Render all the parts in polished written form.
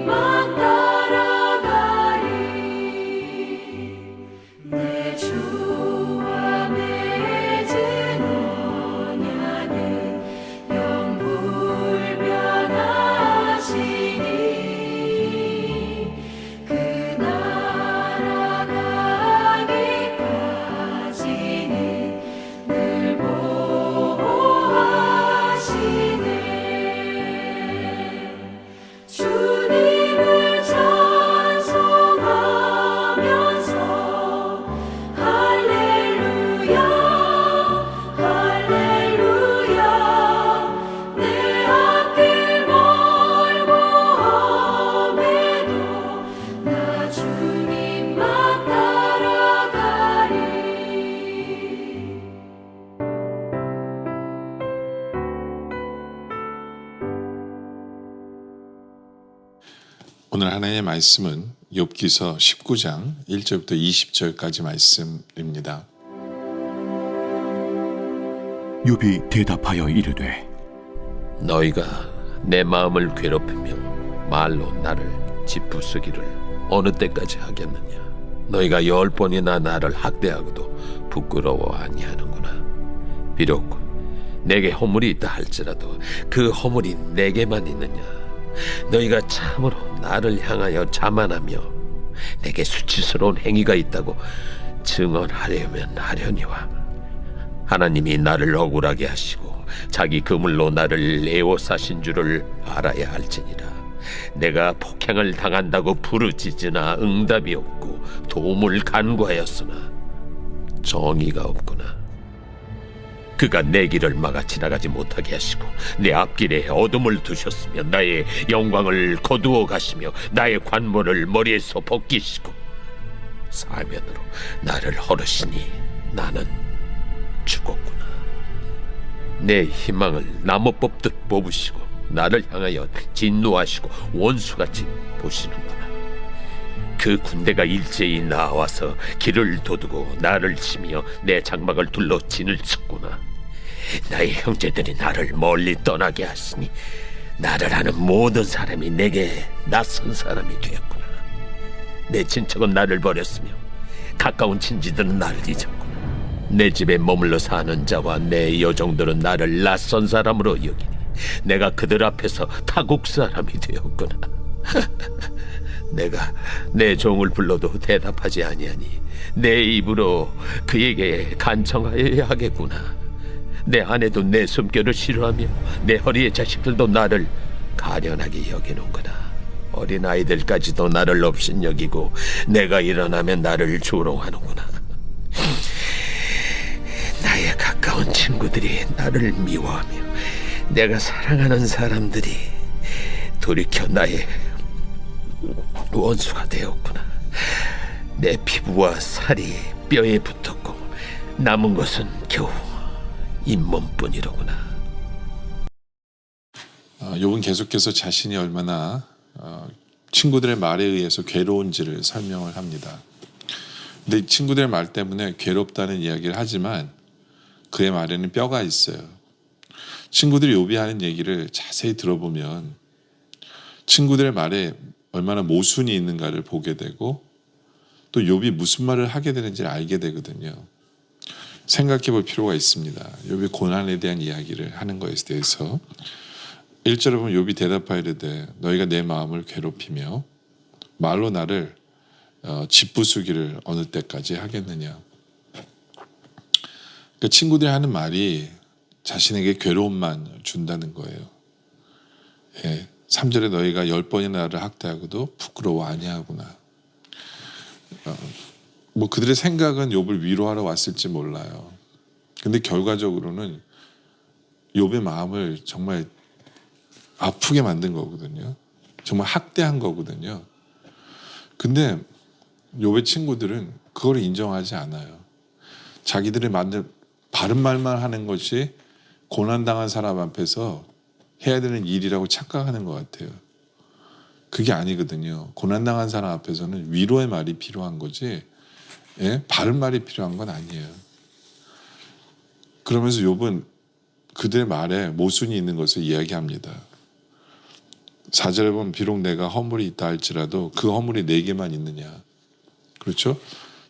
주님만 따라가리. 내 주와 맺은 언약은 영불변하시니 그 날아가기까지는 늘 보호하시네. 주님을 찬송하면서 할렐루야 할렐루야. 내 앞길 멀고 험해도 나 주님만 따라가리. 오늘 하나님의 말씀은 욥기서 19장 1절부터 20절까지 말씀입니다. 욥이 대답하여 이르되 너희가 내 마음을 괴롭히며 말로 나를 짓부수기를 어느 때까지 하겠느냐. 너희가 10번이나 나를 학대하고도 부끄러워 아니하는구나. 비록 내게 허물이 있다 할지라도 그 허물이 내게만 있느냐. 너희가 참으로 나를 향하여 자만하며 내게 수치스러운 행위가 있다고 증언하려면 하려니와 하나님이 나를 억울하게 하시고 자기 그물로 나를 애워싸신 줄을 알아야 할지니라. 내가 폭행을 당한다고 부르짖으나 응답이 없고 도움을 간구하였으나 정의가 없구나. 그가 내 길을 막아 지나가지 못하게 하시고 내 앞길에 어둠을 두셨으며 나의 영광을 거두어 가시며 나의 관모를 머리에서 벗기시고 사면으로 나를 헐으시니 나는 죽었구나. 내 희망을 나무 뽑듯 뽑으시고 나를 향하여 진노하시고 원수같이 보시는구나. 그 군대가 일제히 나와서 길을 도두고 나를 치며 내 장막을 둘러 진을 쳤구나. 나의 형제들이 나를 멀리 떠나게 하시니 나를 아는 모든 사람이 내게 낯선 사람이 되었구나. 내 친척은 나를 버렸으며 가까운 친지들은 나를 잊었구나. 내 집에 머물러 사는 자와 내 여종들은 나를 낯선 사람으로 여기니 내가 그들 앞에서 타국 사람이 되었구나. 내가 내 종을 불러도 대답하지 아니하니 내 입으로 그에게 간청하여야 하겠구나. 내 아내도 내 숨결을 싫어하며 내 허리의 자식들도 나를 가련하게 여기는구나. 어린아이들까지도 나를 업신여기고 내가 일어나면 나를 조롱하는구나. 나의 가까운 친구들이 나를 미워하며 내가 사랑하는 사람들이 돌이켜 나의 원수가 되었구나. 내 피부와 살이 뼈에 붙었고 남은 것은 겨우 잇몸뿐이로구나. 욥은 계속해서 자신이 얼마나 친구들의 말에 의해서 괴로운지를 설명을 합니다. 근데 친구들의 말 때문에 괴롭다는 이야기를 하지만 그의 말에는 뼈가 있어요. 친구들이 욥이 하는 얘기를 자세히 들어보면 친구들의 말에 얼마나 모순이 있는가를 보게 되고 또 욥이 무슨 말을 하게 되는지를 알게 되거든요. 생각해 볼 필요가 있습니다. 욥의 고난에 대한 이야기를 하는 것에 대해서 1절에 보면 욥이 대답하이르되 너희가 내 마음을 괴롭히며 말로 나를 짓부수기를 어느 때까지 하겠느냐. 그러니까 친구들이 하는 말이 자신에게 괴로움만 준다는 거예요. 3절에 너희가 10번이나 나를 학대하고도 부끄러워 아니하구나. 뭐 그들의 생각은 욥을 위로하러 왔을지 몰라요. 근데 결과적으로는 욥의 마음을 정말 아프게 만든 거거든요. 정말 학대한 거거든요. 근데 욥의 친구들은 그걸 인정하지 않아요. 자기들이 만든 바른 말만 하는 것이 고난당한 사람 앞에서 해야 되는 일이라고 착각하는 것 같아요. 그게 아니거든요. 고난당한 사람 앞에서는 위로의 말이 필요한 거지 바른 말이 필요한 건 아니에요. 그러면서 욥은 그들의 말에 모순이 있는 것을 이야기합니다. 4절에 보면 비록 내가 허물이 있다 할지라도 그 허물이 내게만 있느냐. 그렇죠?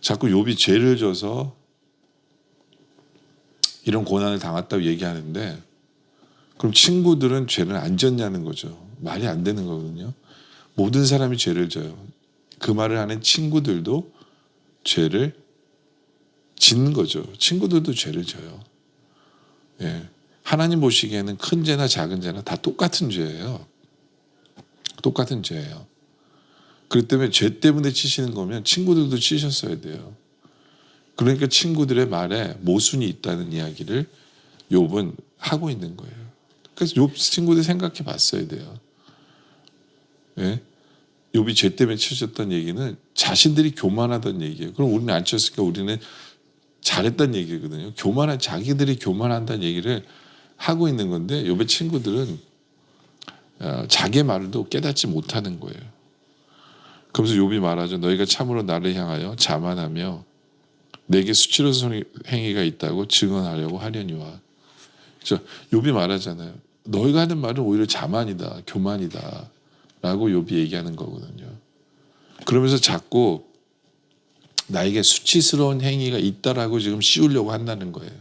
자꾸 욥이 죄를 져서 이런 고난을 당했다고 얘기하는데 그럼 친구들은 죄를 안 졌냐는 거죠. 말이 안 되는 거거든요. 모든 사람이 죄를 져요. 그 말을 하는 친구들도 죄를 짓는 거죠. 친구들도 죄를 져요. 예. 하나님 보시기에는 큰 죄나 작은 죄나 다 똑같은 죄예요. 똑같은 죄예요. 그렇기 때문에 죄 때문에 치시는 거면 친구들도 치셨어야 돼요. 그러니까 친구들의 말에 모순이 있다는 이야기를 욥은 하고 있는 거예요. 그래서 욥 친구들 생각해 봤어야 돼요. 예? 욥이 죄 때문에 치셨던 얘기는 자신들이 교만하던 얘기예요. 그럼 우리는 안 쳤으니까 우리는 잘했다는 얘기거든요. 자기들이 교만한다는 얘기를 하고 있는 건데 욥의 친구들은 자기의 말도 깨닫지 못하는 거예요. 그러면서 욥이 말하죠. 너희가 참으로 나를 향하여 자만하며 내게 수치로운 행위가 있다고 증언하려고 하려니와. 그렇죠? 욥이 말하잖아요. 너희가 하는 말은 오히려 자만이다, 교만이다 라고 욥이 얘기하는 거거든요. 그러면서 자꾸 나에게 수치스러운 행위가 있다라고 지금 씌우려고 한다는 거예요.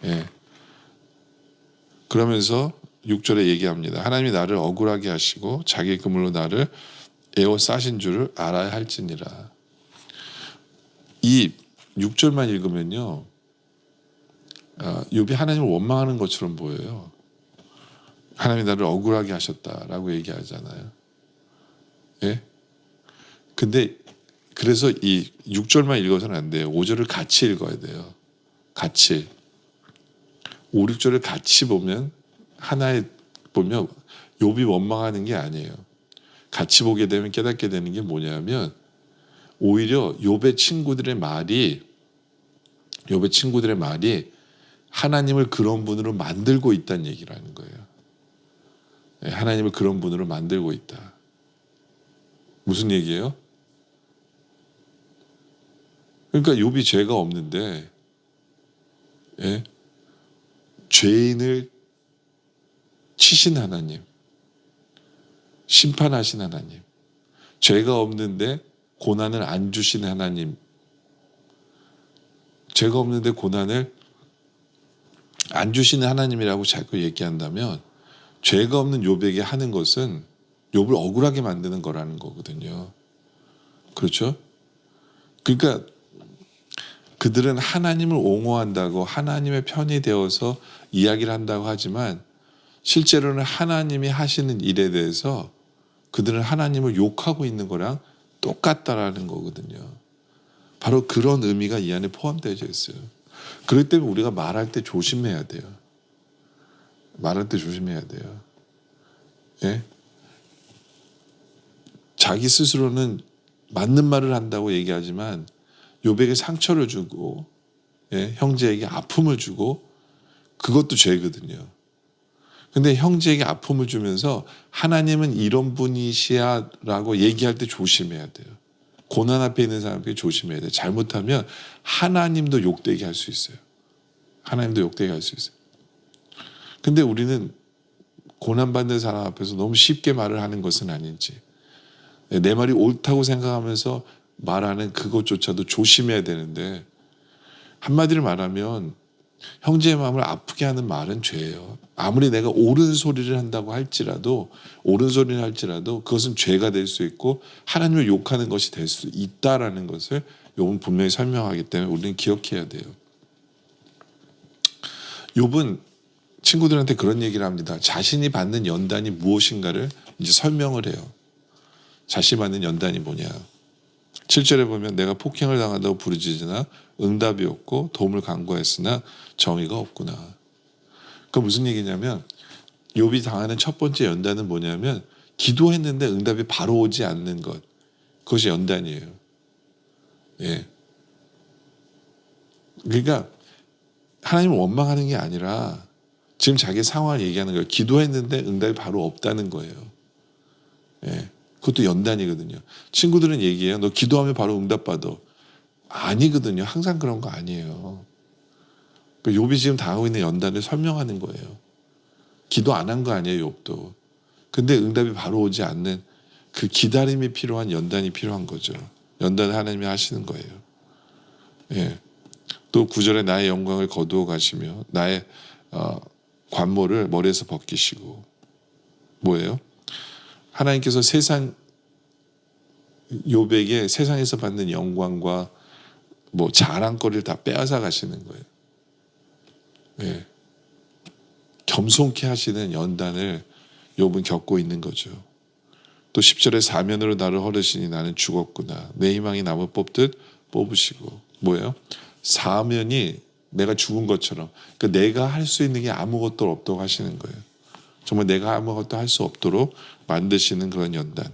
예. 그러면서 6절에 얘기합니다. 하나님이 나를 억울하게 하시고 자기 그물로 나를 에워싸신 줄을 알아야 할지니라. 이 6절만 읽으면요, 욥이 하나님을 원망하는 것처럼 보여요. 하나님이 나를 억울하게 하셨다라고 얘기하잖아요. 예? 근데 그래서 이 6절만 읽어서는 안 돼요. 5절을 같이 읽어야 돼요. 같이. 5, 6절을 같이 보면 하나에 보면 욥이 원망하는 게 아니에요. 같이 보게 되면 깨닫게 되는 게 뭐냐면 오히려 욥의 친구들의 말이 하나님을 그런 분으로 만들고 있다는 얘기를 하는 거예요. 하나님을 그런 분으로 만들고 있다. 무슨 얘기예요? 그러니까 욥이 죄가 없는데 죄인을 치신 하나님, 심판하신 하나님, 죄가 없는데 고난을 안 주신 하나님, 죄가 없는데 고난을 안 주시는 하나님이라고 자꾸 얘기한다면 죄가 없는 욥에게 하는 것은 욥을 억울하게 만드는 거라는 거거든요. 그렇죠? 그러니까 그들은 하나님을 옹호한다고 하나님의 편이 되어서 이야기를 한다고 하지만 실제로는 하나님이 하시는 일에 대해서 그들은 하나님을 욕하고 있는 거랑 똑같다라는 거거든요. 바로 그런 의미가 이 안에 포함되어 있어요. 그렇기 때문에 우리가 말할 때 조심해야 돼요. 말할 때 조심해야 돼요. 예? 자기 스스로는 맞는 말을 한다고 얘기하지만 욥에게 상처를 주고 형제에게 아픔을 주고 그것도 죄거든요. 근데 형제에게 아픔을 주면서 하나님은 이런 분이시야 라고 얘기할 때 조심해야 돼요. 고난 앞에 있는 사람에게 조심해야 돼요. 잘못하면 하나님도 욕되게 할 수 있어요. 하나님도 욕되게 할 수 있어요. 근데 우리는 고난받는 사람 앞에서 너무 쉽게 말을 하는 것은 아닌지, 내 말이 옳다고 생각하면서 말하는 그것조차도 조심해야 되는데, 한마디로 말하면 형제의 마음을 아프게 하는 말은 죄예요. 아무리 내가 옳은 소리를 한다고 할지라도, 옳은 소리를 할지라도 그것은 죄가 될 수 있고 하나님을 욕하는 것이 될 수 있다라는 것을 욥은 분명히 설명하기 때문에 우리는 기억해야 돼요. 욥은 친구들한테 그런 얘기를 합니다. 자신이 받는 연단이 무엇인가를 이제 설명을 해요. 자신이 받는 연단이 뭐냐. 7절에 보면 내가 폭행을 당한다고 부르짖으나 응답이 없고 도움을 간구했으나 정의가 없구나. 그 무슨 얘기냐면 욥이 당하는 첫 번째 연단은 뭐냐면 기도했는데 응답이 바로 오지 않는 것. 그것이 연단이에요. 예. 그러니까 하나님을 원망하는 게 아니라 지금 자기 상황을 얘기하는 거예요. 기도했는데 응답이 바로 없다는 거예요. 예. 그것도 연단이거든요. 친구들은 얘기해요. 너 기도하면 바로 응답받아. 아니거든요. 항상 그런 거 아니에요. 욥이 지금 당하고 있는 연단을 설명하는 거예요. 기도 안 한 거 아니에요. 욥도. 근데 응답이 바로 오지 않는 그 기다림이 필요한 연단이 필요한 거죠. 연단을 하나님이 하시는 거예요. 예. 또 9절에 나의 영광을 거두어 가시며 나의 관모를 머리에서 벗기시고, 뭐예요? 하나님께서 욥에게 세상에서 받는 영광과 뭐 자랑거리를 다 빼앗아 가시는 거예요. 예. 겸손케 하시는 연단을 욥은 겪고 있는 거죠. 또 10절에 사면으로 나를 허르시니 나는 죽었구나. 내 희망이 나무 뽑듯 뽑으시고, 뭐예요? 사면이 내가 죽은 것처럼, 그러니까 내가 할 수 있는 게 아무것도 없다고 하시는 거예요. 정말 내가 아무것도 할 수 없도록 만드시는 그런 연단.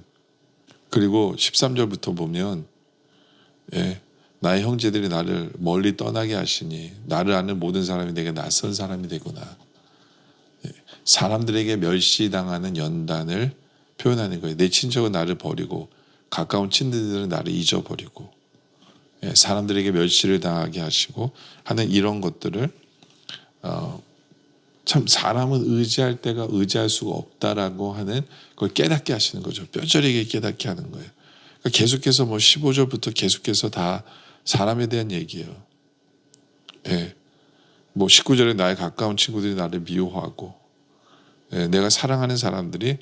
그리고 13절부터 보면 나의 형제들이 나를 멀리 떠나게 하시니 나를 아는 모든 사람이 내게 낯선 사람이 되구나. 사람들에게 멸시당하는 연단을 표현하는 거예요. 내 친척은 나를 버리고 가까운 친구들은 나를 잊어버리고 사람들에게 멸시를 당하게 하시고 하는 이런 것들을 참 사람은 의지할 때가 의지할 수가 없다라고 하는 걸 깨닫게 하시는 거죠. 뼈저리게 깨닫게 하는 거예요. 그러니까 계속해서 15절부터 계속해서 다 사람에 대한 얘기예요. 19절에 나의 가까운 친구들이 나를 미워하고 내가 사랑하는 사람들이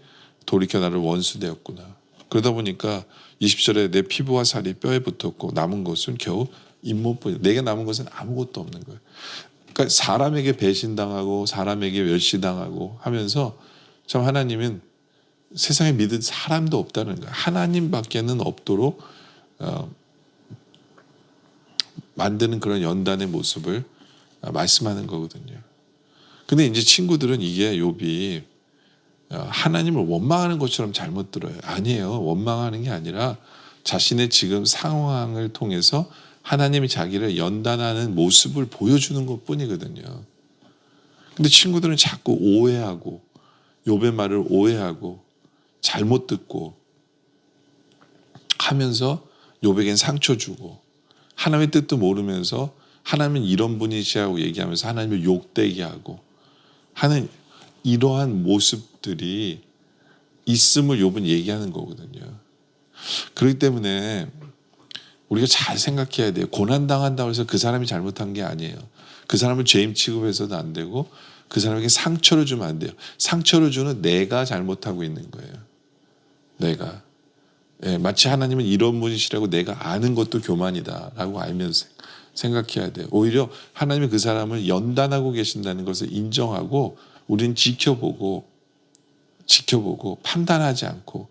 돌이켜 나를 원수 되었구나. 그러다 보니까 20절에 내 피부와 살이 뼈에 붙었고 남은 것은 겨우 잇몸뿐이야. 내게 남은 것은 아무것도 없는 거예요. 그러니까 사람에게 배신당하고 사람에게 멸시당하고 하면서 참 하나님은 세상에 믿을 사람도 없다는 거예요. 하나님밖에는 없도록 만드는 그런 연단의 모습을 말씀하는 거거든요. 근데 이제 친구들은 이게 욥이 하나님을 원망하는 것처럼 잘못 들어요. 아니에요. 원망하는 게 아니라 자신의 지금 상황을 통해서 하나님이 자기를 연단하는 모습을 보여주는 것뿐이거든요. 근데 친구들은 자꾸 오해하고 욥의 말을 오해하고 잘못 듣고 하면서 욥에겐 상처 주고 하나님의 뜻도 모르면서 하나님은 이런 분이시라고 얘기하면서 하나님을 욕되게 하고 하는 이러한 모습들이 있음을 욥은 얘기하는 거거든요. 그렇기 때문에 우리가 잘 생각해야 돼요. 고난당한다고 해서 그 사람이 잘못한 게 아니에요. 그 사람을 죄인 취급해서도 안 되고 그 사람에게 상처를 주면 안 돼요. 상처를 주는 내가 잘못하고 있는 거예요. 내가. 마치 하나님은 이런 분이시라고 내가 아는 것도 교만이다라고 알면서 생각해야 돼요. 오히려 하나님이 그 사람을 연단하고 계신다는 것을 인정하고 우리는 지켜보고 판단하지 않고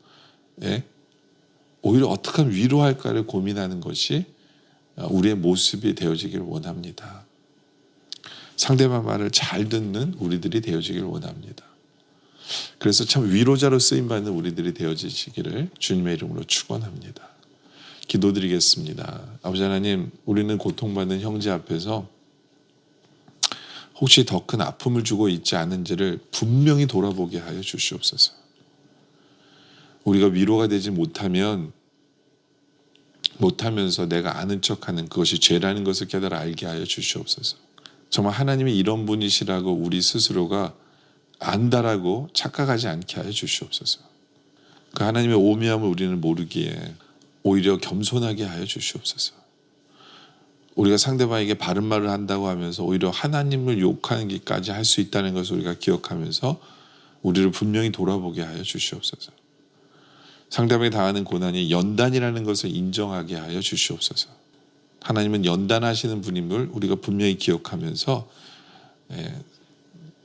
오히려 어떻게 하면 위로할까를 고민하는 것이 우리의 모습이 되어지기를 원합니다. 상대방 말을 잘 듣는 우리들이 되어지기를 원합니다. 그래서 참 위로자로 쓰임받는 우리들이 되어지시기를 주님의 이름으로 축원합니다. 기도드리겠습니다. 아버지 하나님, 우리는 고통받는 형제 앞에서 혹시 더 큰 아픔을 주고 있지 않은지를 분명히 돌아보게 하여 주시옵소서. 우리가 위로가 되지 못하면서 내가 아는 척하는 그것이 죄라는 것을 깨달아 알게 하여 주시옵소서. 정말 하나님이 이런 분이시라고 우리 스스로가 안다라고 착각하지 않게 하여 주시옵소서. 그 하나님의 오묘함을 우리는 모르기에 오히려 겸손하게 하여 주시옵소서. 우리가 상대방에게 바른 말을 한다고 하면서 오히려 하나님을 욕하는 것까지 할 수 있다는 것을 우리가 기억하면서 우리를 분명히 돌아보게 하여 주시옵소서. 상대방이 당하는 고난이 연단이라는 것을 인정하게 하여 주시옵소서. 하나님은 연단하시는 분임을 우리가 분명히 기억하면서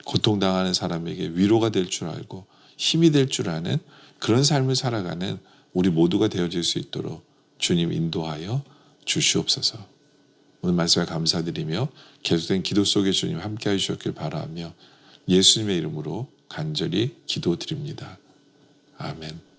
고통당하는 사람에게 위로가 될 줄 알고 힘이 될 줄 아는 그런 삶을 살아가는 우리 모두가 되어질 수 있도록 주님 인도하여 주시옵소서. 오늘 말씀에 감사드리며 계속된 기도 속에 주님 함께해 주셨길 바라며 예수님의 이름으로 간절히 기도드립니다. 아멘.